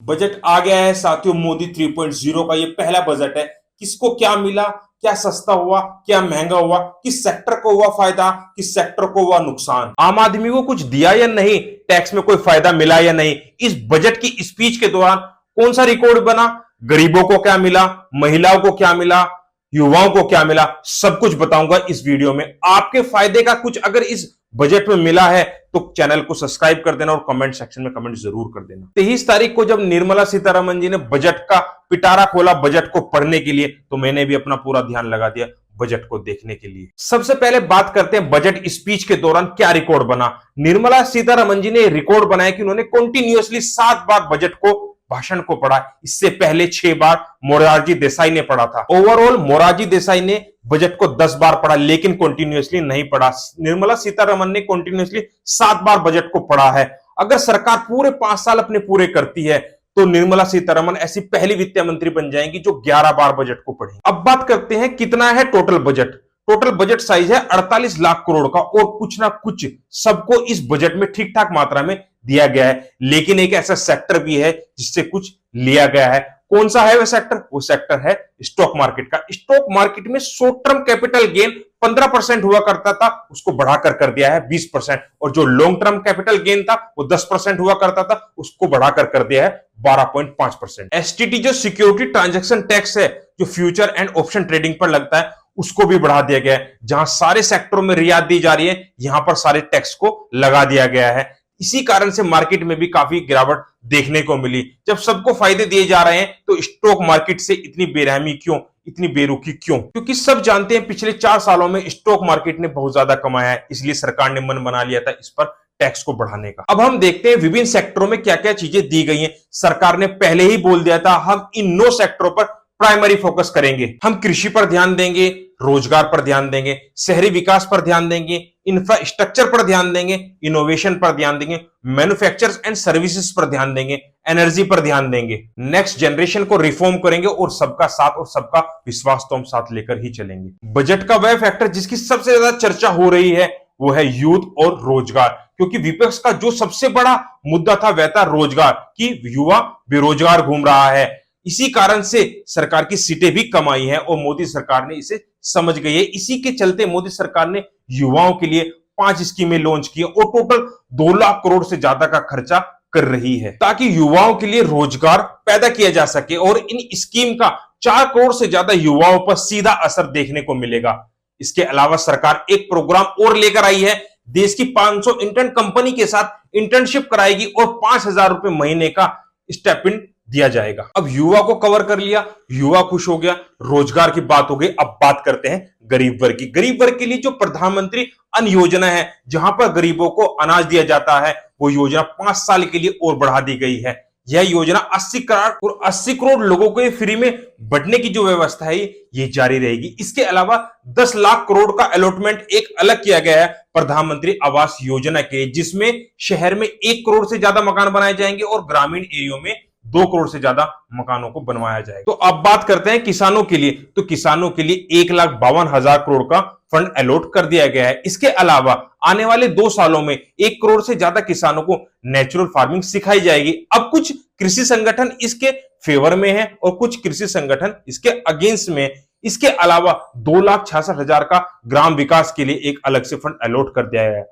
Budget आ गया है साथियों। मोदी 3.0 का ये पहला बजट है। किसको क्या मिला, क्या सस्ता हुआ, क्या महंगा हुआ, किस सेक्टर को हुआ फायदा, किस सेक्टर को हुआ नुकसान, आम आदमी को कुछ दिया या नहीं, टैक्स में कोई फायदा मिला या नहीं, इस बजट की स्पीच के दौरान कौन सा रिकॉर्ड बना, गरीबों को क्या मिला, महिलाओं को क्या मिला, युवाओं को क्या मिला, सब कुछ बताऊंगा इस वीडियो में। आपके फायदे का कुछ अगर इस बजट में मिला है तो चैनल को सब्सक्राइब कर देना और कमेंट सेक्शन में कमेंट जरूर कर देना। 23 तारीख को जब निर्मला सीतारमण जी ने बजट का पिटारा खोला बजट को पढ़ने के लिए, तो मैंने भी अपना पूरा ध्यान लगा दिया बजट को देखने के लिए। सबसे पहले बात करते हैं बजट स्पीच के दौरान क्या रिकॉर्ड बना। निर्मला सीतारमण जी ने रिकॉर्ड बनाया कि उन्होंने कंटिन्यूअसली 7 बार बजट को भाषण को पढ़ा। इससे पहले 6 बार मोरारजी देसाई ने पढ़ा था। ओवरऑल मोरारजी देसाई ने बजट को 10 बार पढ़ा लेकिन कंटिन्यूअसली नहीं पढ़ा। निर्मला सीतारमण ने कंटिन्यूअसली 7 बार बजट को पढ़ा है। अगर सरकार पूरे 5 साल अपने पूरे करती है तो निर्मला सीतारमण ऐसी पहली वित्त मंत्री बन जाएंगी जो 11 बार बजट को पढ़ी। अब बात करते हैं कितना है total budget. Total budget size है 48 लाख करोड़ का और कुछ ना कुछ सबको इस बजट में ठीक ठाक मात्रा में दिया गया है। लेकिन एक ऐसा सेक्टर भी है जिससे कुछ लिया गया है। कौन सा है वह सेक्टर? वो सेक्टर है स्टॉक मार्केट का। स्टॉक मार्केट में शॉर्ट टर्म कैपिटल गेन 15% हुआ करता था, उसको बढ़ाकर कर दिया है 20%। और जो लॉन्ग टर्म कैपिटल गेन था वो 10% हुआ करता था, उसको बढ़ाकर कर दिया है 12.5%। एसटीटी जो सिक्योरिटी ट्रांजैक्शन टैक्स है, जो फ्यूचर एंड ऑप्शन ट्रेडिंग पर लगता है, उसको भी बढ़ा दिया गया है। जहां सारे सेक्टरों में रियायत दी जा रही है, यहां पर सारे टैक्स को लगा दिया गया है। इसी कारण से मार्केट में भी काफी गिरावट देखने को मिली। जब सबको फायदे दिए जा रहे हैं तो स्टॉक मार्केट से इतनी बेरहमी क्यों, इतनी बेरुखी क्यों? क्योंकि सब जानते हैं पिछले 4 सालों में स्टॉक मार्केट ने बहुत ज्यादा कमाया है, इसलिए सरकार ने मन बना लिया था इस पर टैक्स को बढ़ाने का। अब हम देखते हैं विभिन्न सेक्टरों में क्या क्या चीजें दी गई हैं। सरकार ने पहले ही बोल दिया था हम इन 9 सेक्टरों पर प्राइमरी फोकस करेंगे। हम कृषि पर ध्यान देंगे, रोजगार पर ध्यान देंगे, शहरी विकास पर ध्यान देंगे, इंफ्रास्ट्रक्चर पर ध्यान देंगे, इनोवेशन पर ध्यान देंगे, मैन्युफैक्चर्स एंड सर्विसेज पर ध्यान देंगे, एनर्जी पर ध्यान देंगे, नेक्स्ट जनरेशन को रिफॉर्म करेंगे और सबका साथ और सबका विश्वास तो हम साथ लेकर ही चलेंगे। बजट का वह फैक्टर जिसकी सबसे ज्यादा चर्चा हो रही है वो है यूथ और रोजगार। क्योंकि विपक्ष का जो सबसे बड़ा मुद्दा था वह था रोजगार, कि युवा बेरोजगार घूम रहा है। इसी कारण से सरकार की सीटें भी कम आई हैं और मोदी सरकार ने इसे समझ गई है। इसी के चलते मोदी सरकार ने युवाओं के लिए 5 स्कीमें लॉन्च की और टोटल 2 लाख करोड़ से ज्यादा का खर्चा कर रही है ताकि युवाओं के लिए रोजगार पैदा किया जा सके। और इन स्कीम का 4 करोड़ से ज्यादा युवाओं पर सीधा असर देखने को मिलेगा। इसके अलावा सरकार एक प्रोग्राम और लेकर आई है। देश की 500 इंटर्न कंपनी के साथ इंटर्नशिप कराएगी और 5,000 रुपए महीने का स्टाइपेंड दिया जाएगा। अब युवा को कवर कर लिया, युवा खुश हो गया, रोजगार की बात हो गई। अब बात करते हैं गरीब वर्ग की। गरीब वर्ग के लिए जो प्रधानमंत्री अन्न योजना है, जहां पर गरीबों को अनाज दिया जाता है, वो योजना 5 साल के लिए और बढ़ा दी गई है। यह योजना 80 करोड़ और 80 करोड़ लोगों को फ्री में बढ़ने की जो व्यवस्था है ये जारी रहेगी। इसके अलावा 10 लाख करोड़ का अलॉटमेंट एक अलग किया गया है प्रधानमंत्री आवास योजना के, जिसमें शहर में 1 करोड़ से ज्यादा मकान बनाए जाएंगे और ग्रामीण एरियो में 2 करोड़ से ज्यादा मकानों को बनवाया जाएगा। तो अब बात करते हैं किसानों के लिए। तो किसानों के लिए 1,52,000 करोड़ का फंड अलॉट कर दिया गया है। इसके अलावा आने वाले 2 सालों में 1 करोड़ से ज्यादा किसानों को नेचुरल फार्मिंग सिखाई जाएगी। अब कुछ कृषि संगठन इसके फेवर में है और कुछ कृषि संगठन इसके अगेंस्ट में। इसके अलावा 2,66,000 का ग्राम विकास के लिए एक अलग से फंड अलॉट कर दिया है,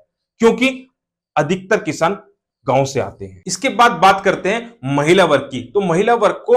क्योंकि अधिकतर किसान गांव से आते हैं। इसके बाद बात करते हैं महिला वर्ग की। तो महिला वर्ग को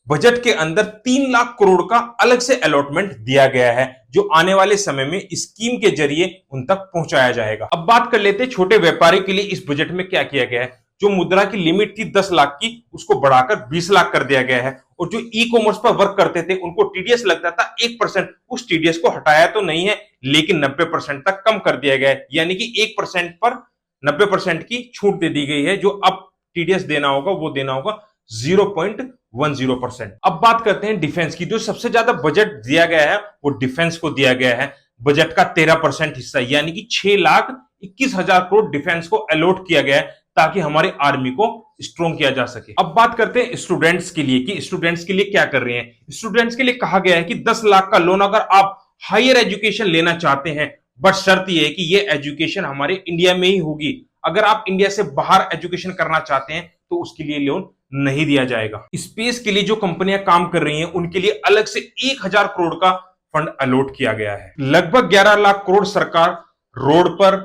बजट के अंदर 3 लाख करोड़ का अलग से अलॉटमेंट दिया गया है, जो आने वाले समय में स्कीम के जरिए उन तक पहुंचाया जाएगा। अब बात कर लेते हैं छोटे व्यापारी के लिए इस बजट में क्या किया गया है। जो मुद्रा की लिमिट थी 10 लाख की, उसको बढ़ाकर 20 लाख कर दिया गया है। और जो ई कॉमर्स पर वर्क करते थे उनको टीडीएस लगता था 1%, उस टीडीएस को हटाया तो नहीं है लेकिन 90% तक कम कर दिया गया है। यानी कि 1% पर 90% की छूट दे दी गई है। जो अब टीडीएस देना होगा वो देना होगा 0.10%। अब बात करते हैं डिफेंस की। जो सबसे ज्यादा बजट दिया गया है वो डिफेंस को दिया गया है। बजट का 13% हिस्सा यानी कि 6,21,000 करोड़ डिफेंस को अलॉट किया गया है ताकि हमारी आर्मी को स्ट्रॉन्ग किया जा सके। अब बात करते हैं स्टूडेंट्स के लिए कि स्टूडेंट्स के लिए क्या कर रहे हैं। स्टूडेंट्स के लिए कहा गया है कि 10 लाख का लोन अगर आप हायर एजुकेशन लेना चाहते हैं, बट शर्त यह है कि ये एजुकेशन हमारे इंडिया में ही होगी। अगर आप इंडिया से बाहर एजुकेशन करना चाहते हैं तो उसके लिए लोन नहीं दिया जाएगा। स्पेस के लिए जो कंपनियां काम कर रही हैं उनके लिए अलग से 1000 करोड़ का फंड अलॉट किया गया है। लगभग 11 लाख करोड़ सरकार रोड पर,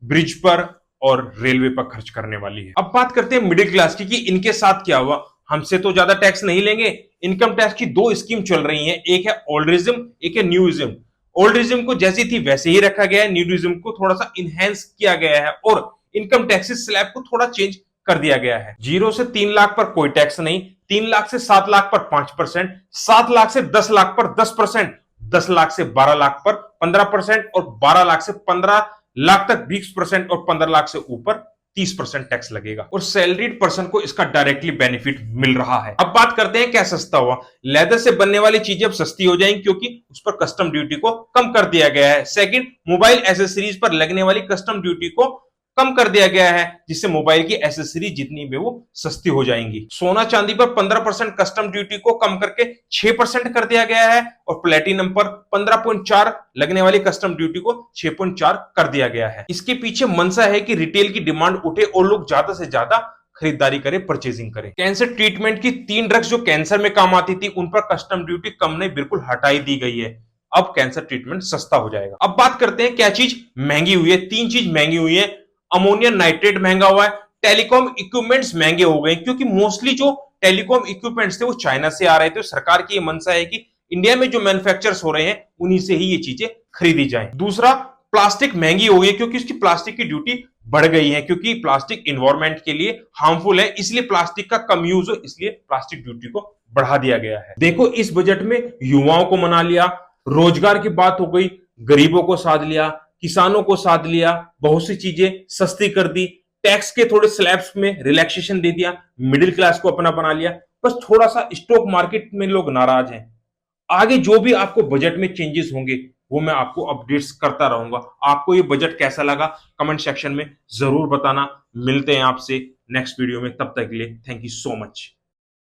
ब्रिज पर और रेलवे पर खर्च करने वाली है। अब बात करते हैं मिडिल क्लास की कि इनके साथ क्या हुआ। हमसे तो ज्यादा टैक्स नहीं लेंगे। इनकम टैक्स की दो स्कीम चल रही हैं, एक है ओल्डरिज्म, एक है न्यूइज्म। ओल्डरिज्म को जैसी थी वैसे ही रखा गया है, न्यूइज्म को थोड़ा सा इनहेंस किया गया है और इनकम टैक्सेस स्लैब को थोड़ा चेंज कर दिया गया है। 0 से 3 लाख पर कोई टैक्स नहीं, 3 लाख से 7 लाख पर 5%, 7 लाख से 10 लाख पर 10%, 10 लाख से 12 लाख पर 15% और 12 लाख से 15 लाख तक 20% और 15 लाख से ऊपर 30% टैक्स लगेगा और सैलरीड पर्सन को इसका डायरेक्टली बेनिफिट मिल रहा है। अब बात करते हैं क्या सस्ता हुआ। लेदर से बनने वाली चीजें अब सस्ती हो जाएंगी क्योंकि उस पर कस्टम ड्यूटी को कम कर दिया गया है। सेकंड, मोबाइल एसेसरीज पर लगने वाली कस्टम ड्यूटी को कम कर दिया गया है जिससे मोबाइल की एसेसरीज जितनी भी वो सस्ती हो जाएंगी। सोना चांदी पर 15% कस्टम ड्यूटी को कम करके 6% कर दिया गया है और प्लेटिनम पर 15.4 लगने वाली कस्टम ड्यूटी को 6.4 कर दिया गया है। इसके पीछे मंशा है कि रिटेल की डिमांड उठे और लोग ज्यादा से ज्यादा खरीदारी करें, परचेजिंग करें। कैंसर ट्रीटमेंट की 3 ड्रग्स जो कैंसर में काम आती थी उन पर कस्टम ड्यूटी कम नहीं, बिल्कुल हटाई दी गई है। अब कैंसर ट्रीटमेंट सस्ता हो जाएगा। अब बात करते हैं क्या चीज महंगी हुई है। 3 चीज महंगी हुई है। अमोनिया नाइट्रेट महंगा हुआ है, टेलीकॉम इक्विपमेंट्स महंगे हो गए क्योंकि मोस्टली जो टेलीकॉम इक्विपमेंट्स थे वो चाइना से आ रहे थे। सरकार की ये मंशा है कि इंडिया में जो मैन्युफैक्चर्स हो रहे हैं उन्हीं से ही ये चीजें खरीदी जाएं। दूसरा, प्लास्टिक महंगी हो गई क्योंकि उसकी प्लास्टिक की ड्यूटी बढ़ गई है क्योंकि प्लास्टिक इन्वायरमेंट के लिए हार्मफुल है, इसलिए प्लास्टिक का कम यूज हो, इसलिए प्लास्टिक ड्यूटी को बढ़ा दिया गया है। देखो इस बजट में युवाओं को मना लिया, रोजगार की बात हो गई, गरीबों को साध लिया, किसानों को साध लिया, बहुत सी चीजें सस्ती कर दी, टैक्स के थोड़े स्लैब्स में रिलैक्सेशन दे दिया, मिडिल क्लास को अपना बना लिया। बस थोड़ा सा स्टॉक मार्केट में लोग नाराज हैं। आगे जो भी आपको बजट में चेंजेस होंगे वो मैं आपको अपडेट्स करता रहूंगा। आपको ये बजट कैसा लगा कमेंट सेक्शन में जरूर बताना। मिलते हैं आपसे नेक्स्ट वीडियो में, तब तक के लिए थैंक यू सो मच।